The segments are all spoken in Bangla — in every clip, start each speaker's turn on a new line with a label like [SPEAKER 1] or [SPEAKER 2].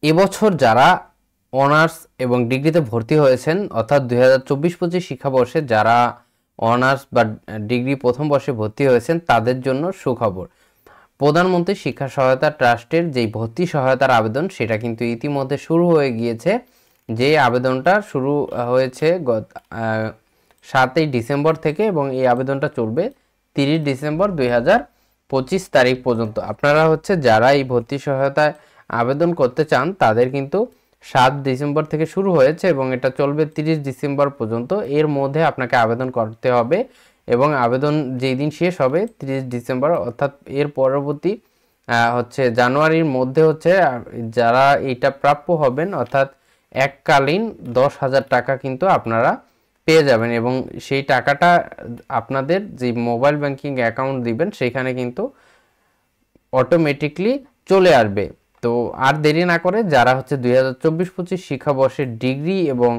[SPEAKER 1] এবছর যারা অনার্স এবং ডিগ্রিতে ভর্তি হয়েছেন অর্থাৎ 2024-25 শিক্ষাবর্ষে যারা অনার্স বা ডিগ্রি প্রথম বর্ষে ভর্তি হয়েছেন তাদের জন্য সুখবর। প্রধানমন্ত্রী শিক্ষা সহায়তা ট্রাস্টের যেই ভর্তি সহায়তার আবেদন সেটা কিন্তু ইতিমধ্যে শুরু হয়ে গিয়েছে। যে আবেদনটা শুরু হয়েছে 7ই ডিসেম্বর থেকে এবং এই আবেদনটা চলবে 30 ডিসেম্বর 2025 তারিখ পর্যন্ত। আপনারা যারা এই ভর্তি সহায়তায় আবেদন করতে চান তাদের কিন্তু 7 ডিসেম্বর থেকে শুরু হয়েছে এবং এটা চলবে 30 ডিসেম্বর পর্যন্ত। এর মধ্যে আপনাকে আবেদন করতে হবে এবং আবেদন যেই দিন শেষ হবে 30 ডিসেম্বর অর্থাৎ এর পরবর্তী জানুয়ারির মধ্যে যারা এইটা প্রাপ্য হবেন অর্থাৎ এককালীন 10,000 টাকা কিন্তু আপনারা পেয়ে যাবেন এবং সেই টাকাটা আপনাদের যে মোবাইল ব্যাংকিং অ্যাকাউন্ট দিবেন সেখানে কিন্তু অটোমেটিকলি চলে আসবে। তো আর দেরি না করে যারা 2024-25 শিক্ষাবর্ষে ডিগ্রি এবং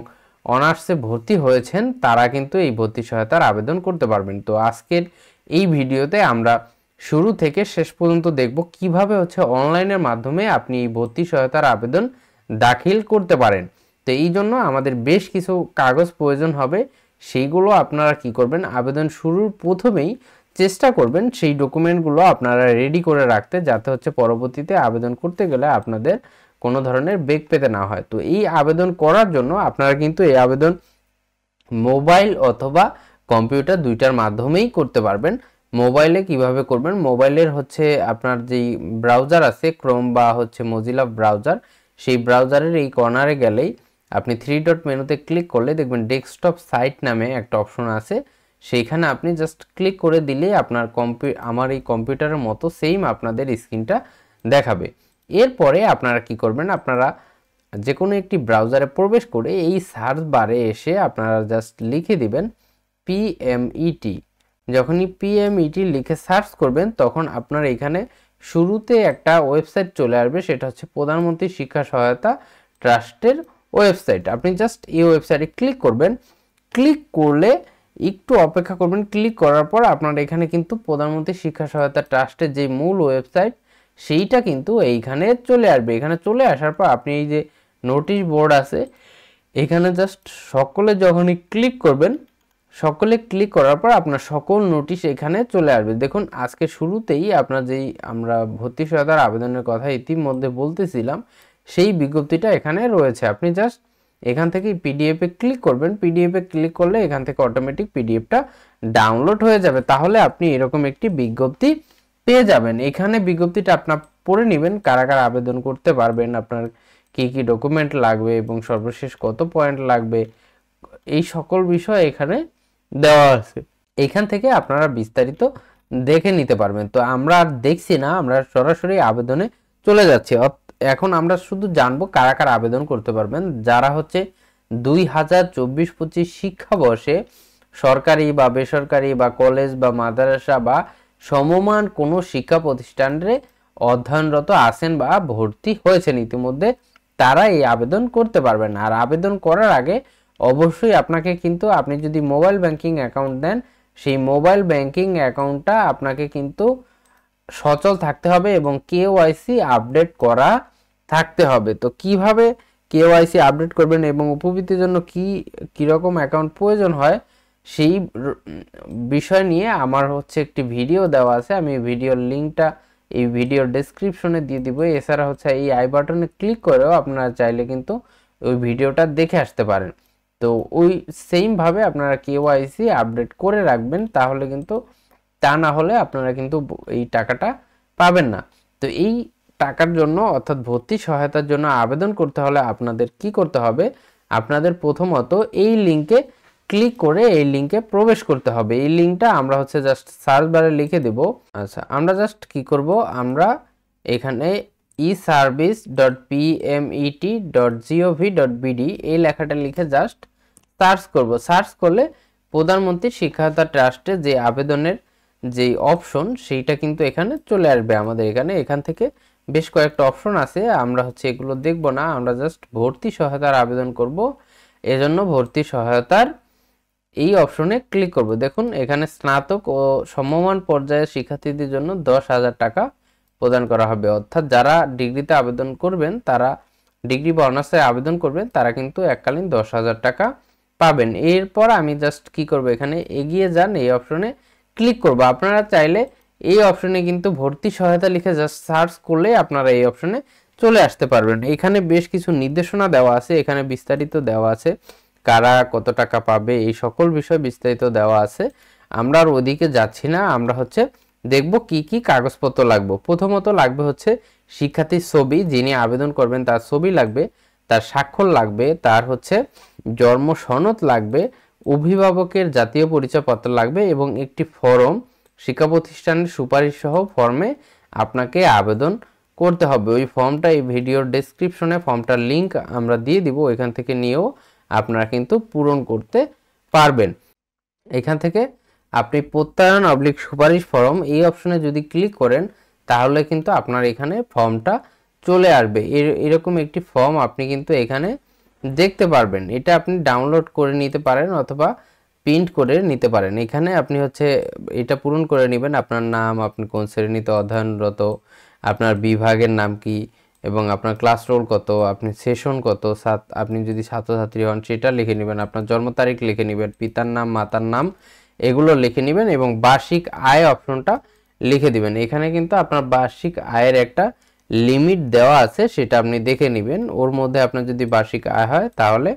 [SPEAKER 1] অনার্সে ভর্তি হয়েছেন তারা কিন্তু এই ভর্তি সহায়তার আবেদন করতে পারবেন। তো আজকের এই ভিডিওতে আমরা শুরু থেকে শেষ পর্যন্ত দেখব কিভাবে অনলাইনের মাধ্যমে আপনি এই ভর্তি সহায়তার আবেদন দাখিল করতে পারেন। তো এই জন্য আমাদের বেশ কিছু কাগজ প্রয়োজন হবে, সেইগুলো আপনারা কি করবেন, আবেদন শুরুর প্রথমেই চেষ্টা করবেন সেই ডকুমেন্টগুলো আপনারা রেডি করে রাখতে, যাতে পরবর্তীতে আবেদন করতে গেলে আপনাদের কোনো ধরনের বেগ পেতে না হয়। তো এই আবেদন করার জন্য আপনারা কিন্তু এই আবেদন মোবাইল অথবা কম্পিউটার দুইটার মাধ্যমেই করতে পারবেন। মোবাইলে কিভাবে করবেন, মোবাইলের আপনার যেই ব্রাউজার আছে ক্রোম বা মজিলা ব্রাউজার, সেই ব্রাউজারের এই কর্নারে গেলেই আপনি 3 ডট মেনুতে ক্লিক করলে দেখবেন ডেস্কটপ সাইট নামে একটা অপশন আছে, সেইখানে আপনি জাস্ট ক্লিক করে দিলেই আপনার আমার এই কম্পিউটারের মতো সেম আপনাদের স্ক্রিনটা দেখাবে। এরপরে আপনারা কি করবেন, আপনারা যে কোনো একটি ব্রাউজারে প্রবেশ করে এই সার্চ বারে এসে আপনারা জাস্ট লিখে দিবেন PMET। যখনই PMET লিখে সার্চ করবেন তখন আপনার এখানে শুরুতে একটা ওয়েবসাইট চলে আসবে, সেটা প্রধানমন্ত্রী শিক্ষা সহায়তা ট্রাস্টের ওয়েবসাইট। আপনি জাস্ট এই ওয়েবসাইটে ক্লিক করবেন, ক্লিক করলে একটু অপেক্ষা করবেন, ক্লিক করার পর আপনার এখানে কিন্তু প্রধানমন্ত্রী শিক্ষা সহায়তা ট্রাস্টের যে মূল ওয়েবসাইট সেইটা কিন্তু এইখানে চলে আসবে। এখানে চলে আসার পর আপনি এই যে নোটিশ বোর্ড আছে এখানে জাস্ট সকলে যখনই ক্লিক করবেন, সকলে ক্লিক করার পর আপনার সকল নোটিশ এখানে চলে আসবে। দেখুন আজকে শুরুতেই আপনার যেই আমরা ভর্তি সহায়তার আবেদনের কথা ইতিমধ্যে বলতেছিলাম সেই বিজ্ঞপ্তিটা এখানে রয়েছে। আপনি জাস্ট এখান থেকে পিডিএফে ক্লিক করবেন, পিডিএফে ক্লিক করলে এখান থেকে অটোমেটিক পিডিএফটা ডাউনলোড হয়ে যাবে। তাহলে আপনি এরকম একটি বিজ্ঞপ্তি পেয়ে যাবেন। এখানে বিজ্ঞপ্তিটা আপনার পড়ে নেবেন, কারা কারা আবেদন করতে পারবেন, আপনার কি কি ডকুমেন্ট লাগবে এবং সর্বশেষ কত পয়েন্ট লাগবে, এই সকল বিষয় এখানে দেওয়া আছে। এখান থেকে আপনারা বিস্তারিত দেখে নিতে পারবেন। তো আমরা আর দেখছি না, আমরা সরাসরি আবেদনে চলে যাচ্ছি। এখন আমরা শুধু জানবো কারা কারা আবেদন করতে পারবেন। যারা 2024-25 শিক্ষাবর্ষে সরকারি বা বেসরকারি বা কলেজ বা মাদ্রাসা বা সমমান কোনো শিক্ষা প্রতিষ্ঠানে অধ্যয়নরত আছেন বা ভর্তি হয়েছেন ইতিমধ্যে, তারা এই আবেদন করতে পারবেন। আর আবেদন করার আগে অবশ্যই আপনাকে কিন্তু, আপনি যদি মোবাইল ব্যাংকিং অ্যাকাউন্ট দেন, সেই মোবাইল ব্যাংকিং অ্যাকাউন্টটা আপনাকে কিন্তু সচল থাকতে হবে এবং কেওয়াইসি আপডেট করা থাকতে হবে। তো কিভাবে কেওয়াইসি আপডেট করবেন এবং উপবৃত্তির জন্য কি রকম অ্যাকাউন্ট প্রয়োজন হয় সেই বিষয় নিয়ে আমার একটি ভিডিও দেওয়া আছে, আমি ভিডিওর লিঙ্কটা এই ভিডিওর ডেসক্রিপশনে দিয়ে দিব। এছাড়া এই আই বাটনে ক্লিক করেও আপনারা চাইলে কিন্তু ওই ভিডিওটা দেখে আসতে পারেন। তো ওই সেম ভাবে আপনারা কেওয়াইসি আপডেট করে রাখবেন, তাহলে কিন্তু, তা না হলে আপনারা কিন্তু এই টাকাটা পাবেন না। তো এই টাকার জন্য অর্থাৎ ভর্তি সহায়তার জন্য আবেদন করতে হলে আপনাদের কি করতে হবে, আপনাদের প্রথমত এই লিঙ্কে ক্লিক করে এই লিঙ্কে প্রবেশ করতে হবে। এই লিঙ্কটা আমরা জাস্ট সার্চ বারে লিখে দেব। আচ্ছা, আমরা জাস্ট কি করব, আমরা এখানে eservice.pmet.gov.bd এই লেখাটা লিখে জাস্ট সার্চ করব। সার্চ করলে প্রধানমন্ত্রী শিক্ষা সহায়তা ট্রাস্টে যে আবেদনের যে অপশন সেইটা কিন্তু এখানে চলে আসবে আমাদের এখান থেকে বেশ কয়েকটা অপশন আছে, আমরা এগুলো দেখব না, আমরা জাস্ট ভর্তি সহায়তার আবেদন করব। এজন্য ভর্তি সহায়তার এই অপশনে ক্লিক করব। দেখুন এখানে স্নাতক ও সমমান পর্যায়ের শিক্ষার্থীদের জন্য 10,000 টাকা প্রদান করা হবে। অর্থাৎ যারা ডিগ্রিতে আবেদন করবেন তারা ডিগ্রি বা অনার্সে আবেদন করবেন তারা কিন্তু এককালীন 10,000 টাকা পাবেন। এরপর আমি জাস্ট কি করব, এখানে এগিয়ে যান এই অপশনে ক্লিক করব। আপনারা চাইলে এই অপশনে কিন্তু ভর্তি সহায়তা লিখে জাস্ট সার্চ করলে আপনারা এই অপশনে চলে আসতে পারবেন। এখানে বেশ কিছু নির্দেশনা দেওয়া আছে, এখানে বিস্তারিত দেওয়া আছে কারা কত টাকা পাবে, এই সকল বিষয় বিস্তারিত দেওয়া আছে। আমরা আর ওদিকে যাচ্ছি না, আমরা হচ্ছে দেখব কি কি কাগজপত্র লাগবে। প্রথমত লাগবে হচ্ছে শিক্ষার্থীর ছবি, যিনি আবেদন করবেন তার ছবি লাগবে, তার স্বাক্ষর লাগবে, তার হচ্ছে জন্ম সনদ লাগবে, অভিভাবকের জাতীয় পরিচয়পত্র লাগবে এবং একটি ফর্ম, শিক্ষা প্রতিষ্ঠানের সুপারিশ সহ ফর্মে আপনাকে আবেদন করতে হবে। ওই ফর্মটা এই ভিডিওর ডেসক্রিপশনে ফর্মটার লিংক আমরা দিয়ে দিব, এখান থেকে নিয়েও আপনারা কিন্তু পূরণ করতে পারবেন। এখান থেকে আপনি প্রত্যয়ন সুপারিশ ফর্ম এই অপশনে যদি ক্লিক করেন তাহলে কিন্তু আপনার এখানে ফর্মটা চলে আসবে। এরকম একটি ফর্ম আপনি কিন্তু এখানে দেখতে পারবেন। এটা আপনি ডাউনলোড করে নিতে পারেন অথবা প্রিন্ট করে নিতে পারেন। এখানে আপনি হচ্ছে এটা পূরণ করে নেবেন, আপনার নাম, আপনি কোন শ্রেণীতে অধ্যয়নরত, আপনার বিভাগের নাম কি এবং আপনার ক্লাস রোল কত, আপনি সেশন কত, আপনি যদি ছাত্রছাত্রী হন সেটা লিখে নেবেন, আপনার জন্ম তারিখ লিখে নেবেন, পিতার নাম মাতার নাম এগুলো লিখে নেবেন এবং বার্ষিক আয় অপশনটা লিখে দিবেন। এখানে কিন্তু আপনার বার্ষিক আয়ের একটা লিমিট দেওয়া আছে, সেটা আপনি দেখে নেবেন। ওর মধ্যে আপনার যদি বার্ষিক আয় হয় তাহলে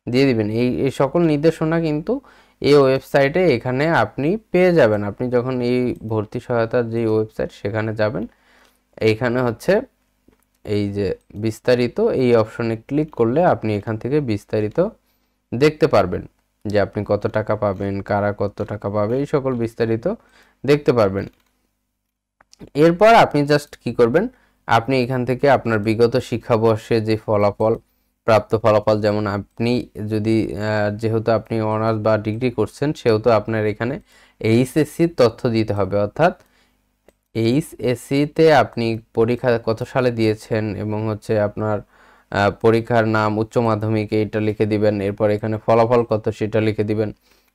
[SPEAKER 1] দিয়ে দিবেন। এই সকল নির্দেশনা কিন্তু এই ওয়েবসাইটে এখানে আপনি পেয়ে যাবেন। আপনি যখন এই ভর্তি সহায়তার যে ওয়েবসাইট সেখানে যাবেন, এইখানে হচ্ছে এই যে বিস্তারিত এই অপশনে ক্লিক করলে আপনি এখান থেকে বিস্তারিত দেখতে পারবেন যে আপনি কত টাকা পাবেন, কারা কত টাকা পাবে, এই সকল বিস্তারিত দেখতে পারবেন। এরপর আপনি জাস্ট কি করবেন, আপনি এখান থেকে আপনার বিগত শিক্ষাবর্ষে যে প্রাপ্ত ফলাফল, যেমন আপনি যদি যেহেতু আপনি অনার্স বা ডিগ্রি করছেন সেহেতু আপনার এখানে এইচএসসির তথ্য দিতে হবে, অর্থাৎ এইচএসসিতে আপনি পরীক্ষা কত সালে দিয়েছেন এবং হচ্ছে আপনার পরীক্ষার নাম, উচ্চ মাধ্যমিক এইটা লিখে দিবেন। এরপর এখানে ফলাফল কত সেটা লিখে দিবেন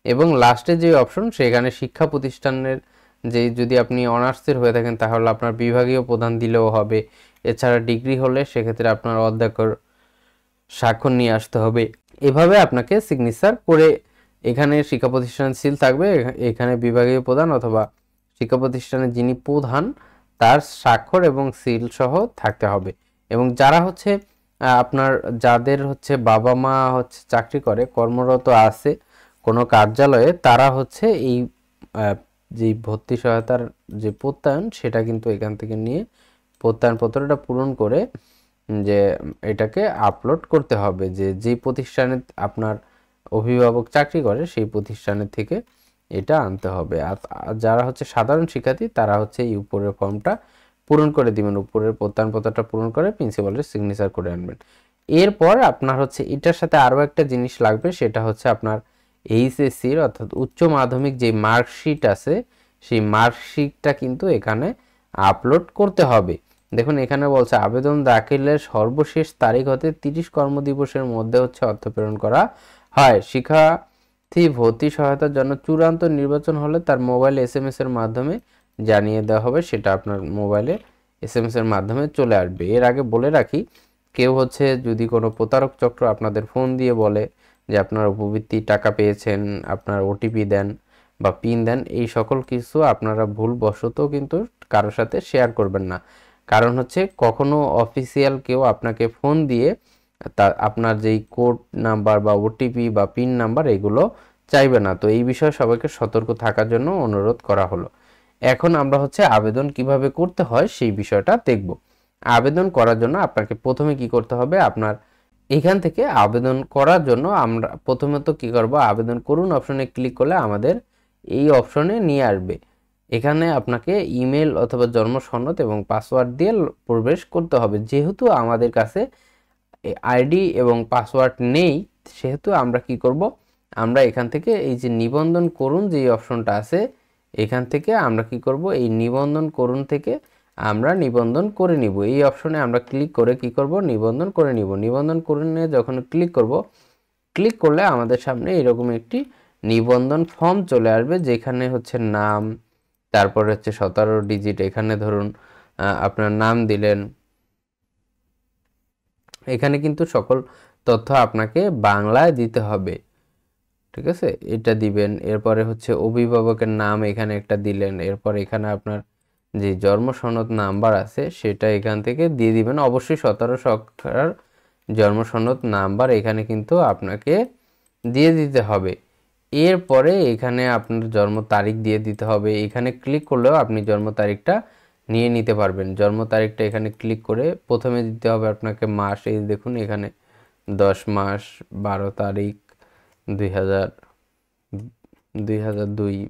[SPEAKER 1] এবং লাস্টে যে অপশন সেখানে শিক্ষা প্রতিষ্ঠানের যে, যদি আপনি অনার্সের হয়ে থাকেন তাহলে আপনার বিভাগীয় প্রধান দিলেও হবে। এছাড়া ডিগ্রি হলে সেক্ষেত্রে আপনার অধ্যক্ষর স্বাক্ষর নিয়ে আসতে হবে। এভাবে আপনাকে সিগনেচার করে এখানে শিক্ষা প্রতিষ্ঠানের সিল থাকবে, এখানে বিভাগীয় প্রধান অথবা শিক্ষা প্রতিষ্ঠানের যিনি প্রধান তার স্বাক্ষর এবং সিল সহ থাকতে হবে। এবং যারা হচ্ছে আপনার যাদের হচ্ছে বাবা মা হচ্ছে চাকরি করে, কর্মরত আছে কোনো কার্যালয়ে, তারা হচ্ছে এই যে ভর্তি সহায়তার যে প্রত্যয়ন সেটা কিন্তু এখান থেকে নিয়ে প্রত্যয়নপত্রটা পূরণ করে যে এটাকে আপলোড করতে হবে, যে প্রতিষ্ঠানে আপনার অভিভাবক চাকরি করে সেই প্রতিষ্ঠানের থেকে এটা আনতে হবে। আর যারা হচ্ছে সাধারণ শিক্ষার্থী তারা হচ্ছে এই উপরের ফর্মটা পূরণ করে দিবেন, উপরের প্রত্যয়নপত্রটা পূরণ করে প্রিন্সিপালের সিগনেচার করে আনবেন। এরপর আপনার হচ্ছে এটার সাথে আরও একটা জিনিস লাগবে, সেটা হচ্ছে আপনার এইচএসসির অর্থাৎ উচ্চ মাধ্যমিক যে মার্কশিট আছে সেই মার্কশিটটা কিন্তু এখানে আপলোড করতে হবে। দেখুন এখানে বলছে আবেদন দাখিলের সর্বশেষ তারিখ হতে 30 কর্মদিবসের মধ্যে হচ্ছে অর্থ প্রেরণ করা হয়। শিক্ষার্থী ভর্তি সহায়তার জন্য চূড়ান্ত নির্বাচন হলে তার মোবাইল এসএমএস এর মাধ্যমে জানিয়ে দেওয়া হবে, সেটা আপনার মোবাইলে এসএমএস এর মাধ্যমে চলে আসবে। এর আগে বলে রাখি, কেউ হচ্ছে যদি কোনো প্রতারক চক্র আপনাদের ফোন দিয়ে বলে যে আপনার উপবৃত্তি টাকা পেয়েছেন, আপনার ওটিপি দেন বা পিন দেন, এই সকল কিছু আপনারা ভুলবশত কিন্তু কারোর সাথে শেয়ার করবেন না। কারণ হচ্ছে কখনো অফিসিয়াল কেউ আপনাকে ফোন দিয়ে আপনার যেই কোড নাম্বার বা ওটিপি বা পিন নাম্বার এগুলো চাইবে না। তো এই বিষয়ে সবাইকে সতর্ক থাকার জন্য অনুরোধ করা হলো। এখন আমরা হচ্ছে আবেদন কিভাবে করতে হয় সেই বিষয়টা দেখব। আবেদন করার জন্য আপনাকে প্রথমে কি করতে হবে, আপনার এখান থেকে আবেদন করার জন্য আমরা প্রথমত কি করব, আবেদন করুন অপশনে ক্লিক করলে আমাদের এই অপশনে নিয়ে আসবে। এখানে আপনাকে ইমেল অথবা জন্ম সনদ এবং পাসওয়ার্ড দিয়ে প্রবেশ করতে হবে। যেহেতু আমাদের কাছে আইডি এবং পাসওয়ার্ড নেই সেহেতু আমরা কি করব, আমরা এখান থেকে এই যে নিবন্ধন করুন যে অপশনটা আছে এখান থেকে আমরা কি করব, এই নিবন্ধন করুন থেকে আমরা নিবন্ধন করে নিব। এই অপশনে আমরা ক্লিক করে কি করব, নিবন্ধন করে নিব। নিবন্ধন করে নিয়ে যখন ক্লিক করব, ক্লিক করলে আমাদের সামনে এরকম একটি নিবন্ধন ফর্ম চলে আসবে, যেখানে হচ্ছে নাম, তারপরে হচ্ছে 17 ডিজিট, এখানে ধরুন আপনার নাম দিলেন, এখানে কিন্তু সকল তথ্য আপনাকে বাংলায় দিতে হবে, ঠিক আছে, এটা দিবেন। এরপরে হচ্ছে অভিভাবকের নাম এখানে একটা দিলেন। এরপর এখানে আপনার যে জন্ম সনদ নাম্বার আছে সেটা এখান থেকে দিয়ে দিবেন। অবশ্যই 17 সংখ্যার জন্ম সনদ নাম্বার এখানে কিন্তু আপনাকে দিয়ে দিতে হবে। এরপরে এখানে আপনার জন্ম তারিখ দিয়ে দিতে হবে। এখানে ক্লিক করলেও আপনি জন্ম তারিখটা নিয়ে নিতে পারবেন। জন্ম তারিখটা এখানে ক্লিক করে প্রথমে দিতে হবে আপনাকে মাস। এই দেখুন এখানে 10 মাস 12 তারিখ 2002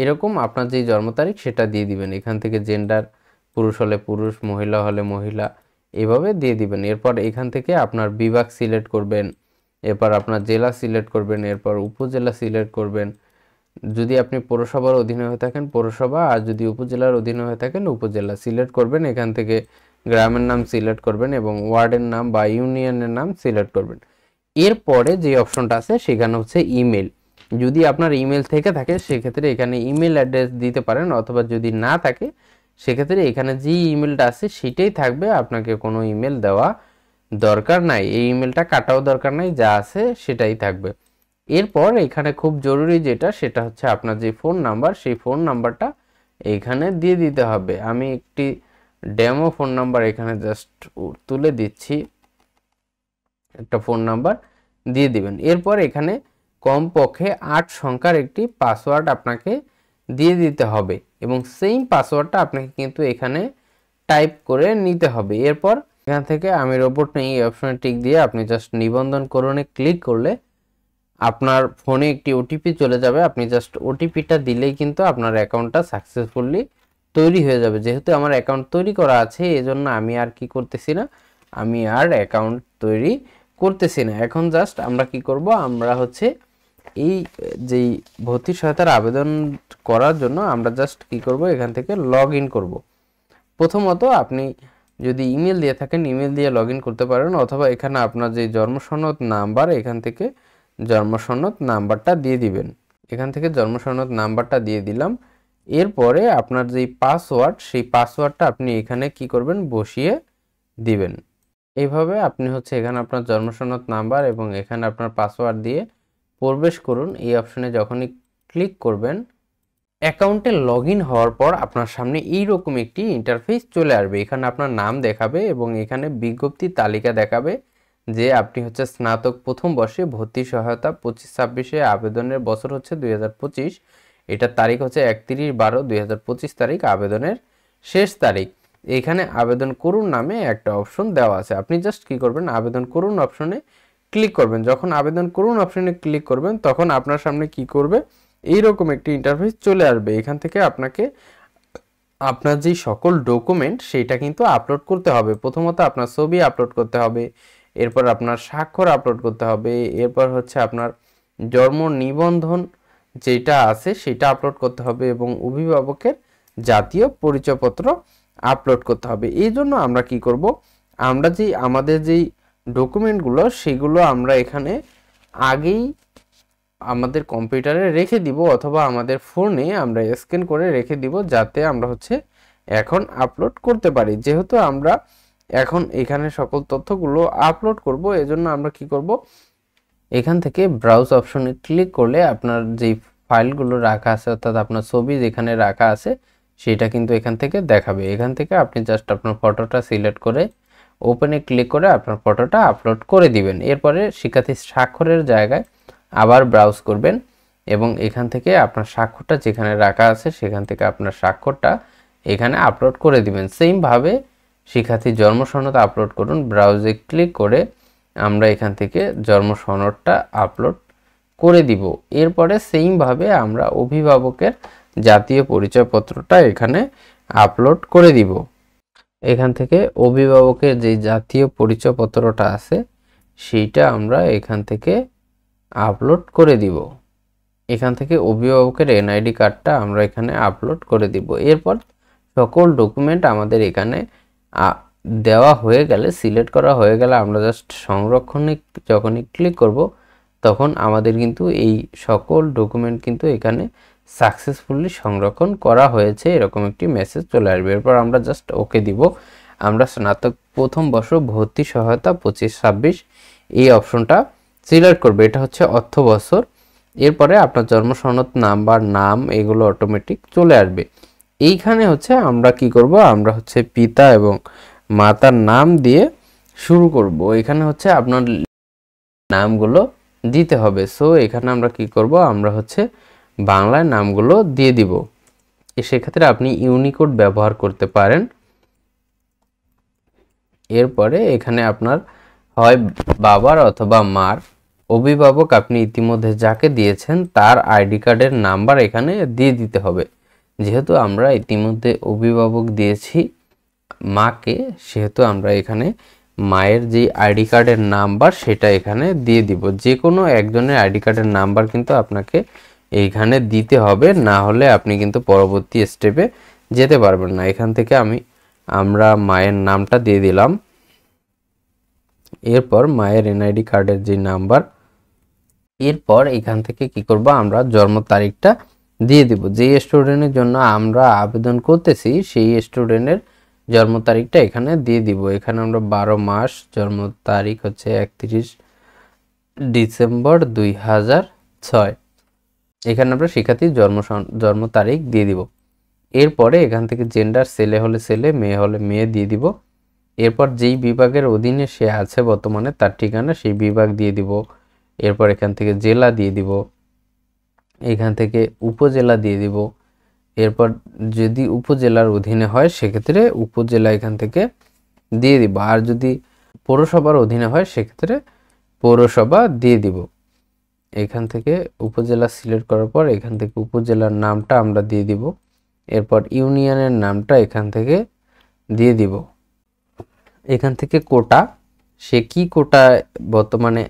[SPEAKER 1] এরকম আপনার যে জন্ম তারিখ সেটা দিয়ে দিবেন। এখান থেকে জেন্ডার পুরুষ হলে পুরুষ, মহিলা হলে মহিলা, এভাবে দিয়ে দিবেন। এরপর এখান থেকে আপনার বিভাগ সিলেক্ট করবেন, এরপর আপনার জেলা সিলেক্ট করবেন, এরপর উপজেলা সিলেক্ট করবেন। যদি আপনি পৌরসভার অধীনে হয়ে থাকেন পৌরসভা, আর যদি উপজেলার অধীনে হয়ে থাকেন উপজেলা সিলেক্ট করবেন। এখান থেকে গ্রামের নাম সিলেক্ট করবেন এবং ওয়ার্ডের নাম বা ইউনিয়নের নাম সিলেক্ট করবেন। এরপরে যে অপশনটা আছে সেখানে হচ্ছে ইমেল। যদি আপনার ইমেল থেকে থাকে সেক্ষেত্রে এখানে ইমেল অ্যাড্রেস দিতে পারেন, অথবা যদি না থাকে সেক্ষেত্রে এখানে যে ইমেলটা আছে সেটাই থাকবে, আপনাকে কোনো ইমেল দেওয়া দরকার নাই, এই ইমেলটা কাটাও দরকার নাই, যা আছে সেটাই থাকবে। এরপর এখানে খুব জরুরি যেটা সেটা হচ্ছে আপনার যে ফোন নাম্বার, সেই ফোন নাম্বারটা এইখানে দিয়ে দিতে হবে। আমি একটি ডেমো ফোন নাম্বার এখানে জাস্ট তুলে দিচ্ছি, একটা ফোন নাম্বার দিয়ে দিবেন। এরপর এখানে কমপক্ষে 8 সংখ্যার একটি পাসওয়ার্ড আপনাকে দিয়ে দিতে হবে এবং সেই পাসওয়ার্ডটা আপনাকে কিন্তু এখানে টাইপ করে নিতে হবে। এরপর এখান থেকে আমি রোবট নেই এই অপশনে টিক দিয়ে আপনি জাস্ট নিবন্ধনকরণে ক্লিক করলে আপনার ফোনে একটি ওটিপি চলে যাবে। আপনি জাস্ট ওটিপিটা দিলেই কিন্তু আপনার অ্যাকাউন্টটা সাকসেসফুলি তৈরি হয়ে যাবে। যেহেতু আমার অ্যাকাউন্ট তৈরি করা আছে এজন্য আমি আর কি করতেছি না, আমি আর অ্যাকাউন্ট তৈরি করতেছি না। এখন জাস্ট আমরা কি করব, আমরা হচ্ছে এই যেই ভর্তি সহায়তার আবেদন করার জন্য আমরা জাস্ট কি করব, এখান থেকে লগ ইন করব। প্রথমত আপনি যদি ইমেল দিয়ে থাকেন ইমেল দিয়ে লগ ইন করতে পারেন, অথবা এখানে আপনার যে জন্মসনদ নাম্বার এখান থেকে জন্মসনদ নাম্বারটা দিয়ে দিবেন। এখান থেকে জন্মসনদ নাম্বারটা দিয়ে দিলাম। এরপরে আপনার যে পাসওয়ার্ড সেই পাসওয়ার্ডটা আপনি এখানে কি করবেন, বসিয়ে দিবেন। এইভাবে আপনি হচ্ছে এখানে আপনার জন্মসনদ নাম্বার এবং এখানে আপনার পাসওয়ার্ড দিয়ে প্রবেশ করুন। এই অপশনে যখনই ক্লিক করবেন অ্যাকাউন্টে লগ ইন হওয়ার পর আপনার সামনে এইরকম একটি ইন্টারফেস চলে আসবে। এখানে আপনার নাম দেখাবে এবং এখানে বিজ্ঞপ্তি তালিকা দেখাবে যে আপনি হচ্ছে স্নাতক প্রথম বর্ষে ভর্তি সহায়তা 25-26 আবেদনের বছর হচ্ছে 2025, এটার তারিখ হচ্ছে 31/12/2025 তারিখ আবেদনের শেষ তারিখ। এখানে আবেদন করুন নামে একটা অপশন দেওয়া আছে। আপনি জাস্ট কি করবেন, আবেদন করুন অপশনে ক্লিক করবেন। যখন আবেদন করুন অপশনে ক্লিক করবেন তখন আপনার সামনে কি করবে, এইরকম একটি ইন্টারফেস চলে আসবে। এখান থেকে আপনাকে আপনার যে সকল ডকুমেন্ট সেটা কিন্তু আপলোড করতে হবে। প্রথমত আপনার ছবি আপলোড করতে হবে, এরপর আপনার স্বাক্ষর আপলোড করতে হবে, এরপর হচ্ছে আপনার জন্ম নিবন্ধন যেটা আছে সেটা আপলোড করতে হবে এবং অভিভাবকের জাতীয় পরিচয়পত্র আপলোড করতে হবে। এই জন্য আমরা কি করব, আমরা যে আমাদের যেই ডকুমেন্টগুলো সেগুলো আমরা এখানে আগেই আমাদের কম্পিউটারে রেখে দিব অথবা আমাদের ফোনে আমরা স্ক্যান করে রেখে দিব, যাতে আমরা হচ্ছে এখন আপলোড করতে পারি। যেহেতু আমরা এখন এখানে সকল তথ্যগুলো আপলোড করব এজন্য আমরা কি করব, এখান থেকে ব্রাউজ অপশনে ক্লিক করলে আপনার যেই ফাইলগুলো রাখা আছে অর্থাৎ আপনার ছবি যেখানে রাখা আছে সেটা কিন্তু এখান থেকে দেখাবে। এখান থেকে আপনি জাস্ট আপনার ফটোটা সিলেক্ট করে ওপেনে ক্লিক করে আপনার ফটোটা আপলোড করে দিবেন। এরপরে শিক্ষার্থীর স্বাক্ষরের জায়গায় আবার ব্রাউজ করবেন এবং এখান থেকে আপনার স্বাক্ষরটা যেখানে রাখা আছে সেখান থেকে আপনার স্বাক্ষরটা এখানে আপলোড করে দিবেন। সেমভাবে শিক্ষার্থীর জন্ম সনদ আপলোড করুন, ব্রাউজে ক্লিক করে আমরা এখান থেকে জন্ম সনদটা আপলোড করে দিব। এরপরে সেমভাবে আমরা অভিভাবকের জাতীয় পরিচয়পত্রটা এখানে আপলোড করে দিব। এখান থেকে অভিভাবকের যে জাতীয় পরিচয়পত্রটা আছে সেইটা আমরা এখান থেকে আপলোড করে দিব। এখান থেকে অভিভাবকের এনআইডি কার্ডটা আমরা এখানে আপলোড করে দিব। এরপর সকল ডকুমেন্ট আমাদের এখানে দেওয়া হয়ে গেলে, সিলেক্ট করা হয়ে গেলে আমরা জাস্ট সংরক্ষণে যখনই ক্লিক করব তখন আমাদের কিন্তু এই সকল ডকুমেন্ট কিন্তু এখানে সাকসেসফুলি সংরক্ষণ করা হয়েছে এরকম একটি মেসেজ চলে আসবে। এরপর আমরা জাস্ট ওকে দিব। আমরা স্নাতক প্রথম বর্ষ ভর্তি সহায়তা 25-26 এই অপশনটা সিলেক্ট করবে। এটা হচ্ছে অর্থ বছর। এরপরে আপনার জন্ম সনদ নাম্বার, নাম এগুলো অটোমেটিক চলে আসবে। এইখানে হচ্ছে আমরা কি করব, আমরা হচ্ছে পিতা এবং মাতার নাম দিয়ে শুরু করব। এখানে হচ্ছে আপনার নামগুলো দিতে হবে। সো এখানে আমরা কি করব, আমরা হচ্ছে বাংলায় নামগুলো দিয়ে দিব। সেক্ষেত্রে আপনি ইউনিকোড ব্যবহার করতে পারেন। এরপরে এখানে আপনার হয় বাবার অথবা মার অভিভাবক আপনি ইতিমধ্যে যাকে দিয়েছেন তার আইডি কার্ডের নাম্বার এখানে দিয়ে দিতে হবে। যেহেতু আমরা ইতিমধ্যে অভিভাবক দিয়েছি মাকে, সেহেতু আমরা এখানে মায়ের যে আইডি কার্ডের নাম্বার সেটা এখানে দিয়ে দিব। যে কোনো একজনের আইডি কার্ডের নাম্বার কিন্তু আপনাকে এইখানে দিতে হবে, না হলে আপনি কিন্তু পরবর্তী স্টেপে যেতে পারবেন না। এখান থেকে আমরা মায়ের নামটা দিয়ে দিলাম। এরপর মায়ের এনআইডি কার্ডের যে নাম্বার, এরপর এখান থেকে কি করব, আমরা জন্ম তারিখটা দিয়ে দিব। যে স্টুডেন্টের জন্য আমরা আবেদন করতেছি সেই স্টুডেন্টের জন্ম তারিখটা এখানে দিয়ে দিব। এখানে আমরা 12 মাস, জন্ম তারিখ হচ্ছে 31 ডিসেম্বর 2006। এখানে আমরা শিক্ষার্থীর জন্ম তারিখ দিয়ে দিব। এরপরে এখান থেকে জেন্ডার, ছেলে হলে ছেলে, মেয়ে হলে মেয়ে দিয়ে দিব। এরপর যেই বিভাগের অধীনে সে আছে বর্তমানে তার ঠিকানা সেই বিভাগ দিয়ে দিব। এরপর এখান থেকে জেলা দিয়ে দিব, এখান থেকে উপজেলা দিয়ে দিব। এরপর যদি উপজেলার অধীনে হয় সেক্ষেত্রে উপজেলা এখান থেকে দিয়ে দিব, আর যদি পৌরসভার অধীনে হয় সেক্ষেত্রে পৌরসভা দিয়ে দিব। এখান থেকে উপজেলা সিলেক্ট করার পর এখান থেকে উপজেলার নামটা আমরা দিয়ে দিব। এরপর ইউনিয়নের নামটা এখান থেকে দিয়ে দিব। এখান থেকে কোটা, সে কি কোটা বর্তমানে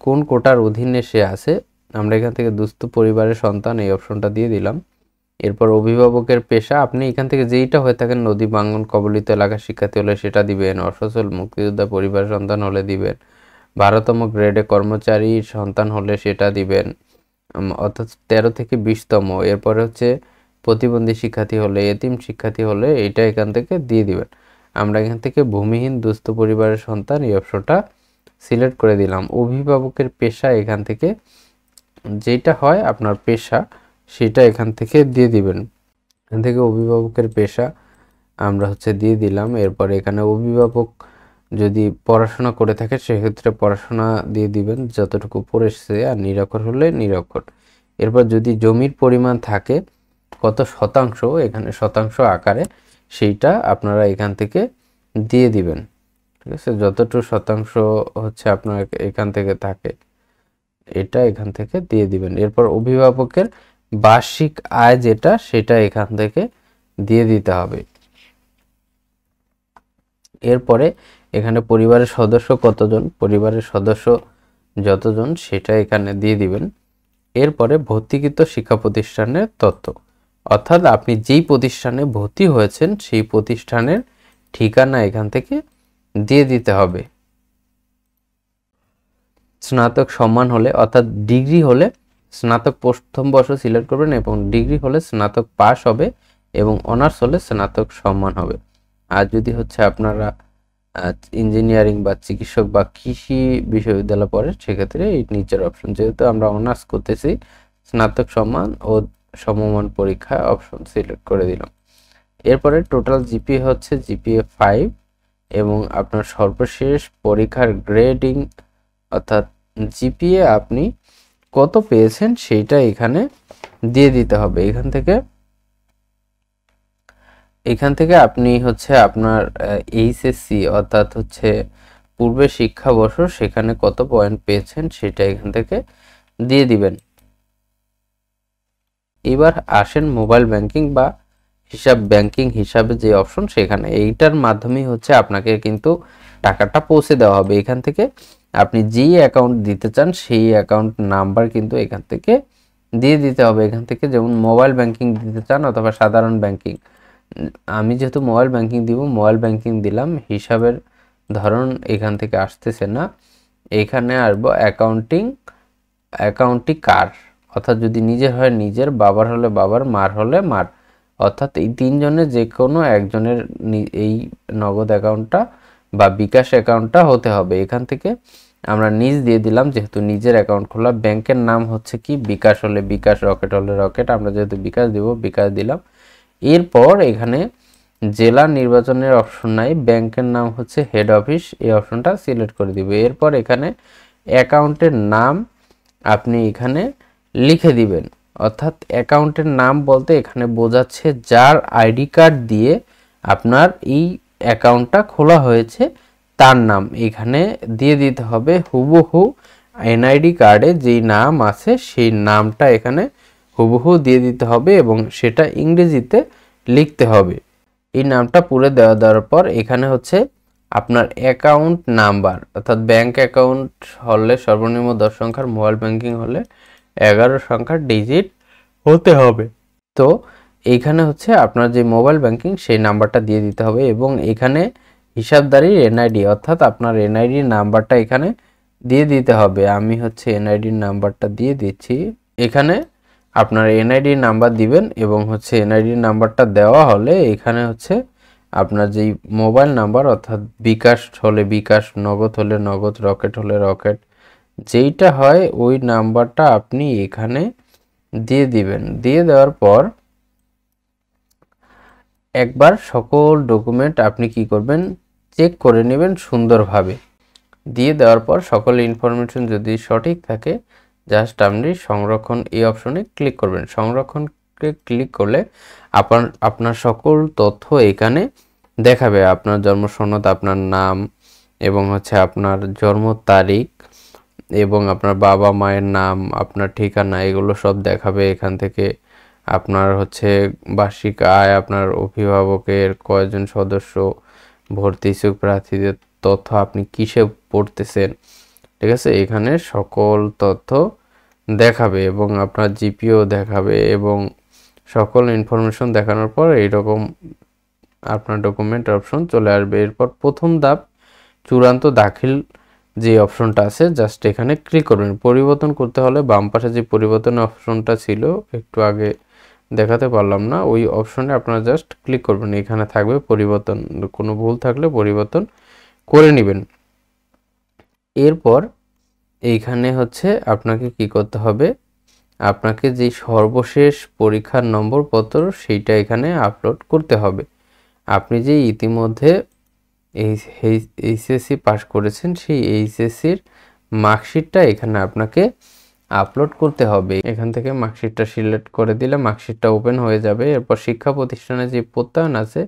[SPEAKER 1] কোন কোটার অধীনে সে আছে, আমরা এখান থেকে দুস্থ পরিবারের সন্তান এই অপশনটা দিয়ে দিলাম। এরপর অভিভাবকের পেশা, আপনি এখান থেকে যেইটা হয়ে থাকেন, নদী ভাঙ্গন কবলিত এলাকার শিক্ষার্থী হলে সেটা দিবেন, অসচ্ছল মুক্তিযোদ্ধা পরিবারের সন্তান হলে দিবেন, 12তম গ্রেডে কর্মচারীর সন্তান হলে সেটা দিবেন, অর্থাৎ 13 থেকে 20তম। এরপরে হচ্ছে প্রতিবন্ধী শিক্ষার্থী হলে, এতিম শিক্ষার্থী হলে এটা এখান থেকে দিয়ে দিবেন। আমরা এখান থেকে ভূমিহীন দুস্থ পরিবারের সন্তান এই অপশনটা সিলেক্ট করে দিলাম। অভিভাবকের পেশা এখান থেকে যেটা হয় আপনার পেশা সেটা এখান থেকে দিয়ে দিবেন। এখান থেকে অভিভাবকের পেশা আমরা হচ্ছে দিয়ে দিলাম। এরপর এখানে অভিভাবক যদি পড়াশোনা করে থাকে সেক্ষেত্রে পড়াশোনা দিয়ে দিবেন যতটুকু পড়েছে, আর নিরক্ষর হলে নিরক্ষর। এরপর যদি জমির পরিমাণ থাকে কত শতাংশ, এখানে শতাংশ আকারে সেইটা আপনারা এখান থেকে দিয়ে দিবেন। ঠিক আছে, যতটুকু শতাংশ হচ্ছে আপনার এখান থেকে থাকে এটা এখান থেকে দিয়ে দিবেন। এরপর অভিভাবকের বার্ষিক আয় যেটা সেটা এখান থেকে দিয়ে দিতে হবে। এরপরে এখানে পরিবারের সদস্য কতজন, পরিবারের সদস্য যতজন সেটা এখানে দিয়ে দিবেন। এরপরে ভর্তিকৃত শিক্ষা প্রতিষ্ঠানের তথ্য, অর্থাৎ আপনি যেই প্রতিষ্ঠানে ভর্তি হয়েছেন সেই প্রতিষ্ঠানের ঠিকানা এখান থেকে দিয়ে দিতে হবে। স্নাতক সম্মান হলে অর্থাৎ ডিগ্রি হলে স্নাতক প্রথম বর্ষ সিলেক্ট করবেন, এবং ডিগ্রি হলে স্নাতক পাস হবে, এবং অনার্স হলে স্নাতক সম্মান হবে। আর যদি হচ্ছে আপনারা ইঞ্জিনিয়ারিং বা চিকিৎসক বা কৃষি বিশ্ববিদ্যালয় পড়ে সেক্ষেত্রে এই নিচের অপশন, যেহেতু আমরা অনার্স করতেছি স্নাতক সম্মান ও সমমান পরীক্ষা অপশন সিলেক্ট করে দিলাম। এরপরে টোটাল জিপিএ হচ্ছে জিপিএ 5, এবং আপনার সর্বশেষ পরীক্ষার গ্রেডিং অর্থাৎ জিপিএ আপনি কত পেয়েছেন সেইটা এখানে দিয়ে দিতে হবে। এখান থেকে আপনি হচ্ছে আপনার এইচএসসি অর্থাৎ হচ্ছে পূর্বে শিক্ষাবর্ষ সেখানে কত পয়েন্ট পেয়েছেন সেটা এখান থেকে দিয়ে দিবেন। এবার আসেন মোবাইল ব্যাংকিং বা ব্যাংকিং হিসাবে যে অপশন সেখানে, এইটার মাধ্যমেই হচ্ছে আপনাকে কিন্তু টাকাটা পৌঁছে দেওয়া হবে। এখান থেকে আপনি যেই অ্যাকাউন্ট দিতে চান সেই অ্যাকাউন্ট নাম্বার কিন্তু এখান থেকে দিয়ে দিতে হবে। এখান থেকে যেমন মোবাইল ব্যাংকিং দিতে চান অথবা সাধারণ ব্যাংকিং, আমি যেহেতু মোবাইল ব্যাংকিং দিব মোবাইল ব্যাংকিং দিলাম, হিসাবের ধরন এখান থেকে আসতেছে না, এখানে আসবো অ্যাকাউন্টটি কার, অর্থাৎ যদি নিজের হয় নিজের, বাবার হলে বাবার, মার হলে মার, অর্থাৎ এই তিনজনের যে কোনো একজনের এই নগদ অ্যাকাউন্টটা বা বিকাশ অ্যাকাউন্টটা হতে হবে। এখান থেকে আমরা নিজ দিয়ে দিলাম, যেহেতু নিজের অ্যাকাউন্ট খোলা। ব্যাংকের নাম হচ্ছে কি, বিকাশ হলে বিকাশ, রকেট হলে রকেট, আমরা যেহেতু বিকাশ দিব বিকাশ দিলাম। এরপর এখানে জেলা নির্বাচনের অপশন নাই, ব্যাংকের নাম হচ্ছে হেড অফিস, এই অপশনটা সিলেক্ট করে দিব। এরপর এখানে অ্যাকাউন্টের নাম আপনি এখানে লিখে দিবেন, অর্থাৎ অ্যাকাউন্টের নাম বলতে এখানে বোঝাচ্ছে যার আইডি কার্ড দিয়ে আপনার এই অ্যাকাউন্টটা খোলা হয়েছে তার নাম এখানে দিয়ে দিতে হবে। হুবহু এনআইডি কার্ডে যেই নাম আছে সেই নামটা এখানে হুবহু দিয়ে দিতে হবে এবং সেটা ইংরেজিতে লিখতে হবে। এই নামটা পুরো দেওয়ার পর এখানে হচ্ছে আপনার অ্যাকাউন্ট নাম্বার, অর্থাৎ ব্যাংক অ্যাকাউন্ট হলে সর্বনিম্ন 10 সংখ্যার, মোবাইল ব্যাংকিং হলে 11 সংখ্যার ডিজিট হতে হবে। তো এইখানে হচ্ছে আপনার যে মোবাইল ব্যাংকিং সেই নাম্বারটা দিয়ে দিতে হবে এবং এখানে হিসাবদারির এনআইডি, অর্থাৎ আপনার এনআইডির নাম্বারটা এখানে দিয়ে দিতে হবে। আমি হচ্ছে এনআইডির নাম্বারটা দিয়ে দিচ্ছি। এখানে আপনার এনআইডি নাম্বার দিবেন এবং হচ্ছে এনআইডি নাম্বারটা দেওয়া হলে এখানে হচ্ছে আপনার যেই মোবাইল নাম্বার, অর্থাৎ বিকাশ হলে বিকাশ, নগদ হলে নগদ, রকেট হলে রকেট, যেইটা হয় ওই নাম্বারটা আপনি এখানে দিয়ে দিবেন। দিয়ে দেওয়ার পর একবার সকল ডকুমেন্ট আপনি কি করবেন, চেক করে নেবেন সুন্দরভাবে। দিয়ে দেওয়ার পর সকল ইনফরমেশন যদি সঠিক থাকে জাস্ট আপনি সংরক্ষণ এই অপশনে ক্লিক করবেন। সংরক্ষণকে ক্লিক করলে আপনার সকল তথ্য এখানে দেখাবে, আপনার জন্ম সনদ, আপনার নাম এবং হচ্ছে আপনার জন্ম তারিখ এবং আপনার বাবা মায়ের নাম, আপনার ঠিকানা, এগুলো সব দেখাবে। এখান থেকে আপনার হচ্ছে বার্ষিক আয়, আপনার অভিভাবকের কয়জন সদস্য, ভর্তি ইচ্ছুক প্রার্থীদের তথ্য, আপনি কিসে পড়তেছেন, ঠিক আছে, এখানে সকল তথ্য দেখাবে এবং আপনার জিপিও দেখাবে এবং সকল ইনফরমেশন দেখানোর পর এইরকম আপনার ডকুমেন্ট অপশন চলে আসবে। এরপর প্রথম ধাপ চূড়ান্ত দাখিল যে অপশনটা আছে জাস্ট এখানে ক্লিক করবেন। পরিবর্তন করতে হলে বাম পাশে যে পরিবর্তন অপশনটা ছিল একটু আগে দেখাতে পারলাম না, ওই অপশনে আপনারা জাস্ট ক্লিক করবেন। এখানে থাকবে পরিবর্তন, কোনো ভুল থাকলে পরিবর্তন করে নেবেন। এরপর এইখানে হচ্ছে আপনাকে কি করতে হবে, আপনাকে যে সর্বশেষ পরীক্ষার নম্বরপত্র সেইটা এখানে আপলোড করতে হবে। আপনি যে ইতিমধ্যে এইচএসসি পাস করেছেন সেই এইচএসসির মার্কশিটটা এখানে আপনাকে আপলোড করতে হবে। এখান থেকে মার্কশিটটা সিলেক্ট করে দিলে মার্কশিটটা ওপেন হয়ে যাবে। এরপর শিক্ষা প্রতিষ্ঠানে যে প্রত্যয়ন আছে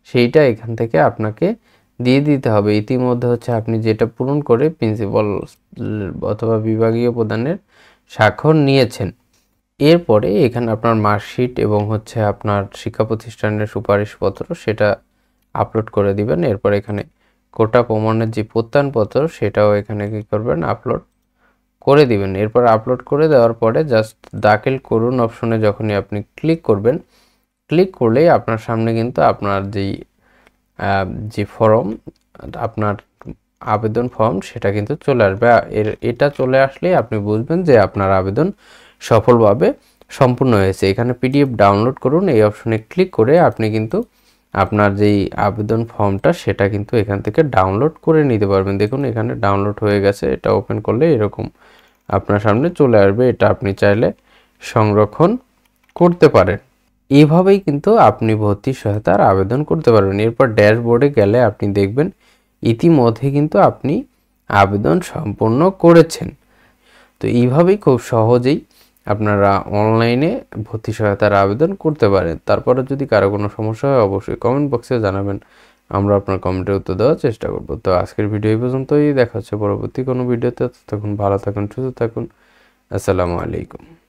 [SPEAKER 1] সেইটা এখান থেকে আপনাকে দিয়ে দিতে হবে। ইতিমধ্যে হচ্ছে আপনি যেটা পূরণ করে প্রিন্সিপাল অথবা বিভাগীয় প্রধানের স্বাক্ষর নিয়েছেন। এরপরে এখানে আপনার মার্কশিট এবং হচ্ছে আপনার শিক্ষা প্রতিষ্ঠানের সুপারিশপত্র সেটা আপলোড করে দিবেন। এরপর এখানে কোটা প্রমাণের যে প্রত্যয়নপত্র সেটাও এখানে কি করবেন, আপলোড করে দিবেন। এরপর আপলোড করে দেওয়ার পরে জাস্ট দাখিল করুন অপশনে যখনই আপনি ক্লিক করবেন, ক্লিক করলেই আপনার সামনে কিন্তু আপনার যে ফর্ম, আপনার আবেদন ফর্ম সেটা কিন্তু চলে আসবে। এটা চলে আসলেই আপনি বুঝবেন যে আপনার আবেদন সফলভাবে সম্পূর্ণ হয়েছে। এখানে পিডিএফ ডাউনলোড করুন এই অপশনে ক্লিক করে আপনি কিন্তু আপনার যেই আবেদন ফর্মটা সেটা কিন্তু এখান থেকে ডাউনলোড করে নিতে পারবেন। দেখুন এখানে ডাউনলোড হয়ে গেছে, এটা ওপেন করলে এরকম আপনার সামনে চলে আসবে। এটা আপনি চাইলে সংরক্ষণ করতে পারেন। এইভাবেই কিন্তু আপনি ভর্তি সহায়তার আবেদন করতে পারবেন। এরপর ড্যাশবোর্ডে গেলে আপনি দেখবেন ইতিমধ্যে কিন্তু আপনি আবেদন সম্পূর্ণ করেছেন। তো এইভাবেই খুব সহজেই আপনারা অনলাইনে ভর্তি সহায়তার আবেদন করতে পারেন। তারপরে যদি কারো কোনো সমস্যা হয় অবশ্যই কমেন্ট বক্সে জানাবেন, আমরা আপনার কমেন্টের উত্তর দেওয়ার চেষ্টা করব। তো আজকের ভিডিও এই পর্যন্তই, দেখা হচ্ছে পরবর্তী কোনো ভিডিওতে। তখন ভালো থাকুন, সুস্থ থাকুন, আসসালামু আলাইকুম।